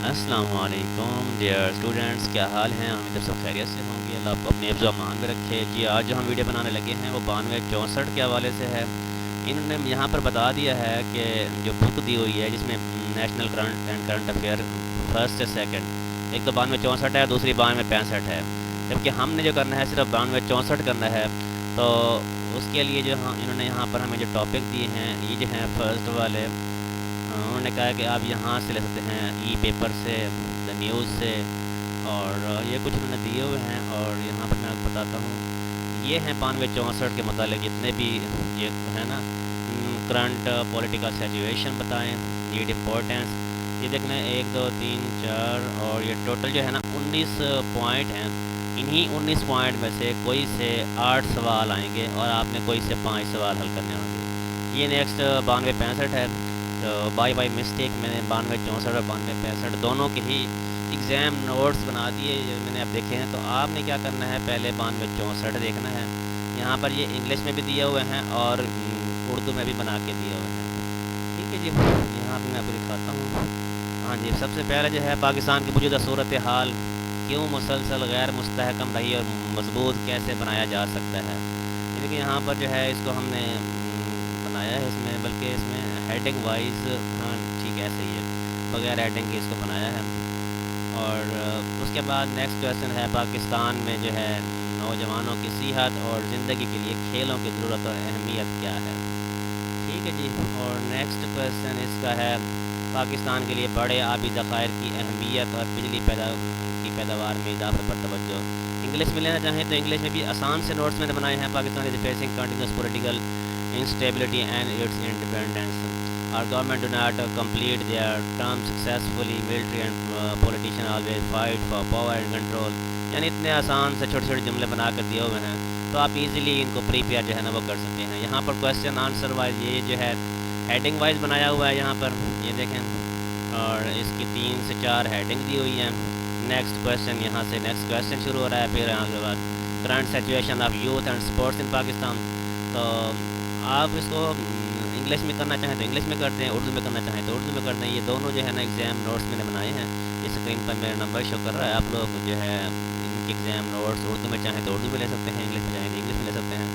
السلام علیکم dear students, کیا حال ہیں؟ امید ہے سب خیریت سے ہوں گے۔ اللہ آپ کو اپنے حفظ و امان میں رکھے۔ جی آج جو ہم ویڈیو بنانے لگے ہیں وہ 9264 کے حوالے سے ہے۔ انہوں نے یہاں پر بتا دیا ہے کہ جو بک دی ہوئی ہے جس میں national current and current affair first سے سیکنڈ، ایک تو 9264 ہے، دوسری 9265 ہے، جبکہ ہم نے جو کرنا ہے صرف 9264 کرنا ہے۔ تو اس کے لیے جو انہوں نے یہاں پر ہمیں جو ٹاپک دیے ہیں یہ جو ہیں فرسٹ والے، انہوں نے کہا ہے کہ آپ یہاں سے لے سکتے ہیں ای پیپر سے، دا نیوز سے، اور یہ کچھ انہوں نے دیے ہوئے ہیں۔ اور یہاں پر میں آپ کو بتاتا ہوں، یہ ہیں 9264 کے متعلق جتنے بھی یہ ہے نا، کرنٹ پولیٹیکل سچویشن بتائیں، نیڈ امپورٹینس، یہ دیکھنا 1 2 3 4 اور یہ ٹوٹل جو ہے نا 19 پوائنٹ ہیں۔ انہی 19 پوائنٹ میں سے کوئی سے 8 سوال آئیں گے اور آپ نے کوئی سے 5 سوال حل کرنے ہوں گے۔ یہ نیکسٹ 9265 ہے۔ تو بائی مسٹیک میں نے 9264 اور 9265 دونوں کے ہی ایگزام نوٹس بنا دیے، میں نے اب دیکھے ہیں۔ تو آپ نے کیا کرنا ہے، پہلے 9264 دیکھنا ہے۔ یہاں پر یہ انگلش میں بھی دیے ہوئے ہیں اور اردو میں بھی بنا کے دیے ہوئے ہیں، ٹھیک ہے جی۔ یہاں پہ میں آپ کو دکھاتا ہوں۔ ہاں جی، سب سے پہلے جو ہے پاکستان کی موجودہ صورتحال کیوں مسلسل غیر مستحکم رہی اور مضبوط کیسے بنایا جا سکتا ہے۔ یعنی کہ یہاں پر جو ہے اس کو ہم نے بنایا ہے، اس میں بلکہ اس میں ہیڈنگ وائز، ہاں ٹھیک ہے ایسے ہی ہے، بغیر ہیڈنگ کے اس کو بنایا ہے۔ اور اس کے بعد نیکسٹ کویشچن ہے، پاکستان میں جو ہے نوجوانوں کی صحت اور زندگی کے لیے کھیلوں کی ضرورت اور اہمیت کیا ہے، ٹھیک ہے جی۔ اور نیکسٹ کویشچن اس کا ہے، پاکستان کے لیے بڑے آبی ذخائر کی اہمیت اور بجلی کی پیداوار میں اضافے پر توجہ۔ انگلش میں لینا چاہیں تو انگلش میں بھی آسان سے نوٹس میں نے بنائے ہیں۔ Pakistan is facing continuous political instability and its independence. Our government do not complete their term successfully. Military and politicians always fight for power and control. یعنی اتنے آسان سے چھوٹے چھوٹے جملے بنا کر دیے ہوئے ہیں، تو آپ ایزیلی ان کو پریپیئر جو ہے نا وہ کر سکتے ہیں۔ یہاں پر کویشچن آنسر وائز یہ جو ہے ہیڈنگ وائز بنایا ہوا ہے یہاں پر، یہ دیکھیں، اور اس کی 3 سے 4 ہیڈنگ دی ہوئی ہیں۔ نیکسٹ کویشچن، یہاں سے نیکسٹ کویشچن شروع ہو رہا ہے، پھر یہاں کے بعد current situation of youth and sports in Pakistan. تو آپ اس کو انگلش میں کرنا چاہیں تو انگلش میں کر دیں، اردو میں کرنا چاہیں تو اردو میں کر دیں۔ یہ دونوں جو ہے نا ایگزام نوٹس میں نے بنائے ہیں، اس اسکرین پر میرا نمبر شو کر رہا ہے۔ آپ لوگ جو ہے ان کے ایگزام نوٹس اردو میں چاہیں تو اردو میں لے سکتے ہیں، انگلش میں چاہیں تو انگلش میں لے سکتے ہیں۔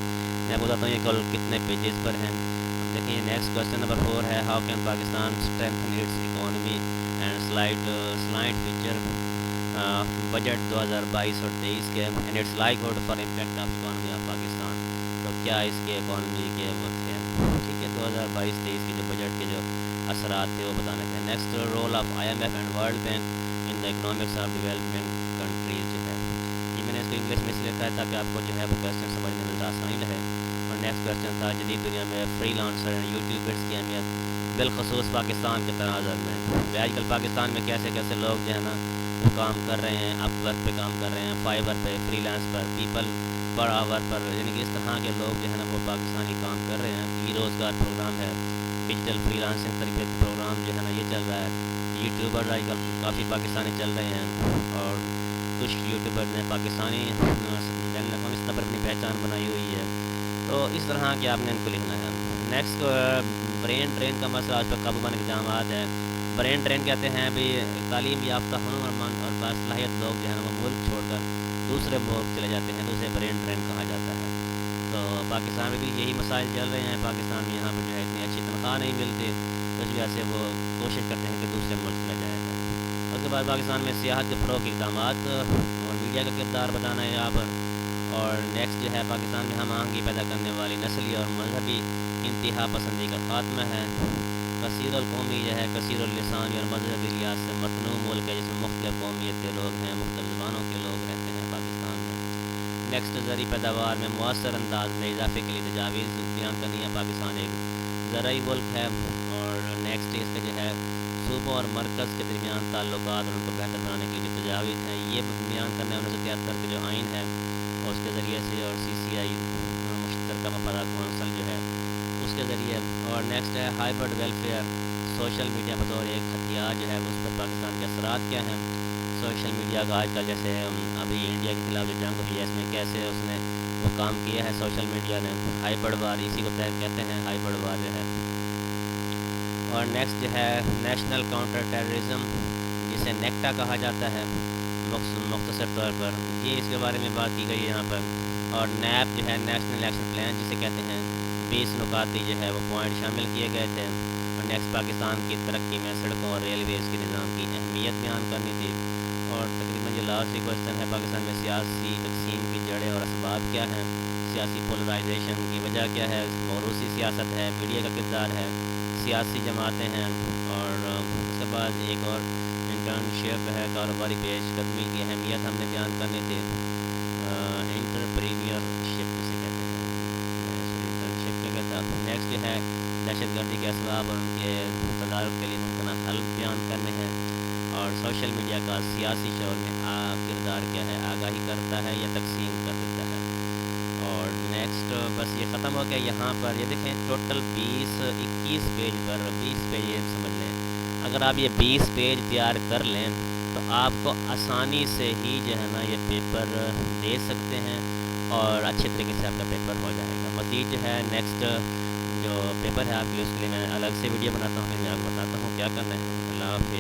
میں بتاتا ہوں یہ کل کتنے پیجز پر ہیں۔ دیکھیں یہ نیکسٹ کویشچن نمبر 4 ہے، how can Pakistan strengthen its economy and slight feature budget 2022 اور 23 کے and its likelihood for impact of economy of Pakistan. تو کیا اس کے اکانومی کے وہ تھے، ٹھیک ہے، 2022-23 کے جو بجٹ کے جو اثرات تھے وہ بتانے تھے۔ Next, role of IMF and World Bank in the economics of development countries جو ہے، یہ میں نے اس کو انگلش میں اس لیے لکھا ہے تاکہ آپ کو جو ہے وہ کویشچن سمجھنے میں ذرا آسانی رہے۔ اور نیکسٹ کویشچن تھا، جدید دنیا میں فری لانسر اینڈ یوٹیوبرس کی اہمیت بالخصوص پاکستان کے تناظر میں۔ آج کل پاکستان میں کیسے کیسے لوگ جو ہے نا وہ کام کر رہے ہیں، اپ ورک پہ کام کر رہے ہیں، فائبر پہ، فری لانس پر، پیپل پر آور پر، یعنی کہ اس طرح کے لوگ جو ہے نا وہ پاکستانی کام کر رہے ہیں۔ ای روزگار پروگرام ہے، ڈیجیٹل فری لانسنگ تربیتی پروگرام جو ہے نا یہ چل رہا ہے۔ یوٹیوبر آج کل کافی پاکستانی چل رہے ہیں، اور کچھ یوٹیوبر نے پاکستانی اس طرح پر اپنی پہچان بنائی ہوئی ہے۔ تو اس طرح کہ آپ نے ان کو لکھنا ہے۔ نیکسٹ، برین ڈرین کا مسئلہ آج پر قابو پانے کے اقدامات ہے۔ برین ڈرین کہتے ہیں بھی تعلیم یافتہ ہنر مند اور باصلاحیت لوگ جو ہے نا وہ ملک چھوڑ کر دوسرے ملک چلے جاتے ہیں، تو اسے برین ڈرین کہا جاتا ہے۔ تو پاکستان میں بھی یہی مسائل چل رہے ہیں۔ پاکستان میں یہاں پر جو ہے اتنی اچھی تنخواہ نہیں ملتی، تو اس وجہ سے وہ کوشش کرتے ہیں کہ دوسرے ملک چلا جایا جائے۔ اس کے بعد پاکستان میں سیاحت کے فروغ کے اقدامات اور میڈیا کا کردار بتانا ہے یہاں پر۔ اور نیکسٹ جو ہے پاکستان میں ہم آہنگی پیدا کرنے والی نسلی اور مذہبی انتہا پسندی کا خاتمہ ہے۔ کثیر القومی جو ہے، کثیر اللسانی اور مذہبی لحاظ سے متنوع ملک ہے، جس میں مختلف قومیت کے لوگ ہیں، مختلف زبانوں کے لوگ رہتے ہیں پاکستان میں۔ نیکسٹ، زرعی پیداوار میں مؤثر انداز میں اضافے کے لیے تجاویز بیان کرنی ہے۔ پاکستان ایک زرعی ملک ہے۔ اور نیکسٹ اس کا جو ہے صوبوں اور مرکز کے درمیان تعلقات اور ان کو بہتر بنانے کے لیے جو تجاویز ہیں یہ بیان کرنا ہے۔ 1973 کے جو آئین ہے اور اس کے ذریعے سے، اور CCI مشترکہ مفادات کونسل جو ہے اس کے ذریعے۔ اور نیکسٹ ہے ہائبرڈ ویلفیئر، سوشل میڈیا بطور ایک ہتھیار جو ہے اس پر پاکستان کے اثرات کیا ہیں۔ سوشل میڈیا کا آج کل جیسے ابھی انڈیا کے خلاف جو جنگ ہوئی ہے اس میں کیسے اس نے وہ کام کیا ہے سوشل میڈیا نے۔ ہائبرڈ وار اسی کو کہتے ہیں، ہائبرڈ وار جو ہے۔ اور نیکسٹ جو ہے نیشنل کاؤنٹر ٹیررزم، جسے نیکٹا کہا جاتا ہے مختصر طور پر، یہ اس کے بارے میں بات کی گئی ہے یہاں پر۔ اور نیپ جو ہے نیشنل ایکشن پلان جسے کہتے ہیں، 20 نکاتی جو ہے وہ پوائنٹ شامل کیے گئے تھے۔ اور نیکسٹ پاکستان کی ترقی میں سڑکوں اور ریلویز کے نظام کی اہمیت بیان کرنی تھی۔ اور تقریباً یہ لاسٹ کوشچن ہے، پاکستان میں سیاسی تقسیم کی جڑیں اور اسباب کیا ہیں، سیاسی پولرائزیشن کی وجہ کیا ہے، موروثی سیاست ہے، میڈیا کا کردار ہے، سیاسی جماعتیں ہیں، اور اس کے بعد ایک اور انٹرنشپ ہے، کاروباری پیش قدمی کی اہمیت ہم نے بیان کرنی تھی۔ انٹرپرینیورشپ اسے کہتے ہیں، انٹرنشپ کیا کہتا ہے۔ نیکسٹ جو ہے دہشت گردی کے اسباب اور ان کے تدارک کے لیے ممکنہ حل بیان کرنے ہیں۔ اور سوشل میڈیا کا سیاسی شعور میں کردار کیا ہے، آگاہی کرتا ہے یا تقسیم کر دیتا ہے۔ اور نیکسٹ بس یہ ختم ہو گیا یہاں پر۔ یہ دیکھیں ٹوٹل 21 پیج پر 20 پیج یہ سمجھ لیں، اگر آپ یہ 20 پیج تیار کر لیں تو آپ کو آسانی سے ہی جو ہے نا یہ پیپر دے سکتے ہیں، اور اچھے طریقے سے آپ کا پیپر ہو جائے گا۔ مزید جو ہے نیکسٹ جو پیپر ہے آپ کے لیے، اس کے لیے میں الگ سے ویڈیو بناتا ہوں، پھر میں آپ کو بتاتا ہوں کیا کرنا ہے۔ اللہ حافظ۔